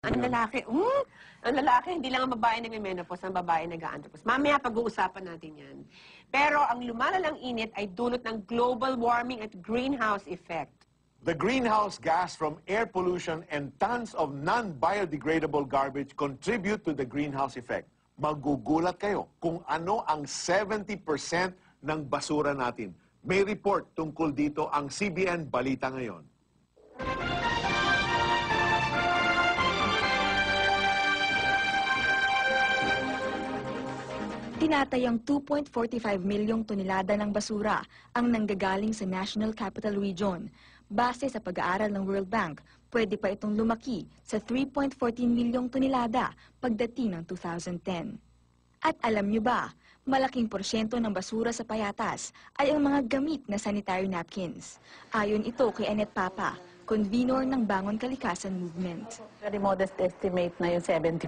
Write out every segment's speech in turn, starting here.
Ang lalaki, hindi lang ang babae nagme-menopause, ang babae nag-aandropause. Mamaya pag-uusapan natin yan. Pero ang lumalalang init ay dulot ng global warming at greenhouse effect. The greenhouse gas from air pollution and tons of non-biodegradable garbage contribute to the greenhouse effect. Magugulat kayo kung ano ang 70% ng basura natin. May report tungkol dito ang CBN Balita Ngayon. Tinatayang 2.45 milyong tonelada ng basura ang nanggagaling sa National Capital Region. Base sa pag-aaral ng World Bank, pwede pa itong lumaki sa 3.14 milyong tonelada pagdating ng 2010. At alam nyo ba, malaking porsyento ng basura sa payatas ay ang mga gamit na sanitary napkins. Ayon ito kay Annette Papa, convenor ng Bangon Kalikasan Movement. Very modest estimate na yung 70%.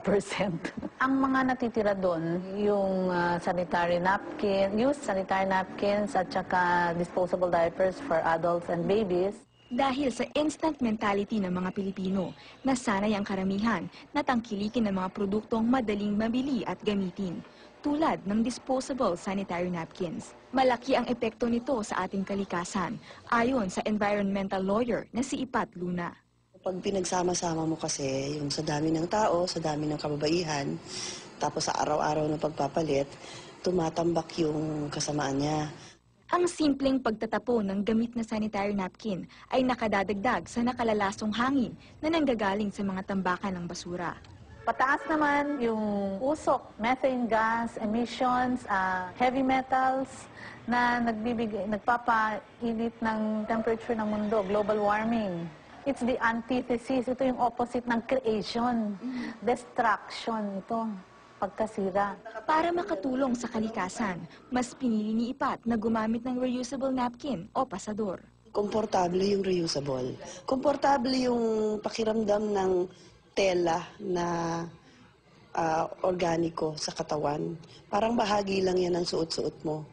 Ang mga natitira doon, yung sanitary napkin, used sanitary napkins at saka disposable diapers for adults and babies. Dahil sa instant mentality ng mga Pilipino, nasanay ang karamihan na tangkilikin ng mga produktong madaling mabili at gamitin, tulad ng disposable sanitary napkins. Malaki ang epekto nito sa ating kalikasan, ayon sa environmental lawyer na si Ipat Luna. Pag pinagsama-sama mo kasi yung sa dami ng tao, sa dami ng kababaihan, tapos sa araw-araw na pagpapalit, tumatambak yung kasamaan niya. Ang simpleng pagtatapon ng gamit na sanitary napkin ay nakadadagdag sa nakalalasong hangin na nanggagaling sa mga tambakan ng basura. Pataas naman yung usok, methane gas, emissions, heavy metals na nagpapainit ng temperature ng mundo, global warming. It's the antithesis. Ito yung opposite ng creation. Destruction ito. Pagkasira. Para makatulong sa kalikasan, mas pinili ni Ipat na gumamit ng reusable napkin o pasador. Komportable yung reusable. Komportable yung pakiramdam ng tela na organiko sa katawan. Parang bahagi lang yan ng suot-suot mo.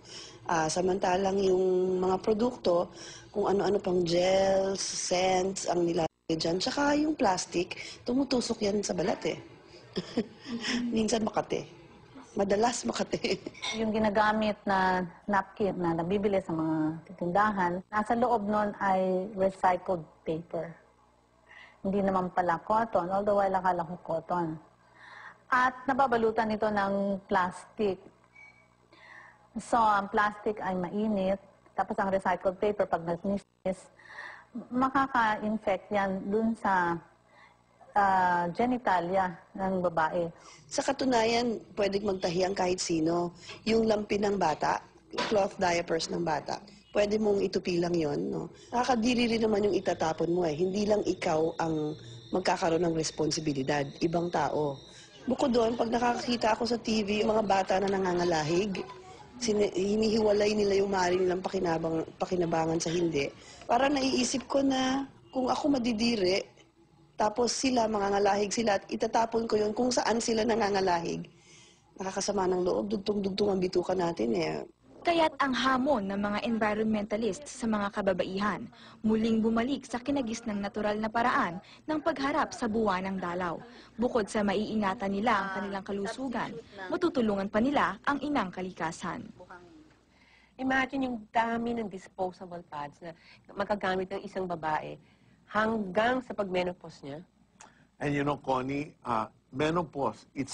Samantalang yung mga produkto, kung ano-ano pang gels, scents ang nilalagay dyan. Tsaka yung plastic, tumutusok yan sa balat eh. Minsan Makati. Madalas Makati. Yung ginagamit na napkin na nabibili sa mga tindahan, nasa loob nun ay recycled paper. Hindi naman pala cotton, although wala akala ko cotton. At nababalutan ito ng plastic. So, ang plastic ay mainit, tapos ang recycled paper, pag nagnis, makaka-infect yan dun sa genitalia ng babae. Sa katunayan, pwedeng magtahi ang kahit sino. Yung lampi ng bata, cloth diapers ng bata, pwede mong itupi lang yun. No? Nakakadiri rin naman yung itatapon mo eh. Hindi lang ikaw ang magkakaroon ng responsibilidad, ibang tao. Bukod doon, pag nakakakita ako sa TV, yung mga bata na nangangalahig, hinihiwalay nila yung maaari nilang pakinabangan sa hindi. Parang naiisip ko na kung ako madidiri, tapos sila, mangangalahig sila, at itatapon ko yun kung saan sila nangangalahig. Nakakasama ng loob, dugtong-dugtong ang bituka natin eh. Kaya't ang hamon ng mga environmentalists sa mga kababaihan, muling bumalik sa kinagisnang natural na paraan ng pagharap sa buwan ng dalaw. Bukod sa maiingatan nila ang kanilang kalusugan, matutulungan pa nila ang inang kalikasan. Imagine yung dami ng disposable pads na magagamit ng isang babae hanggang sa pag-menopause niya. And you know, Connie, menopause, it's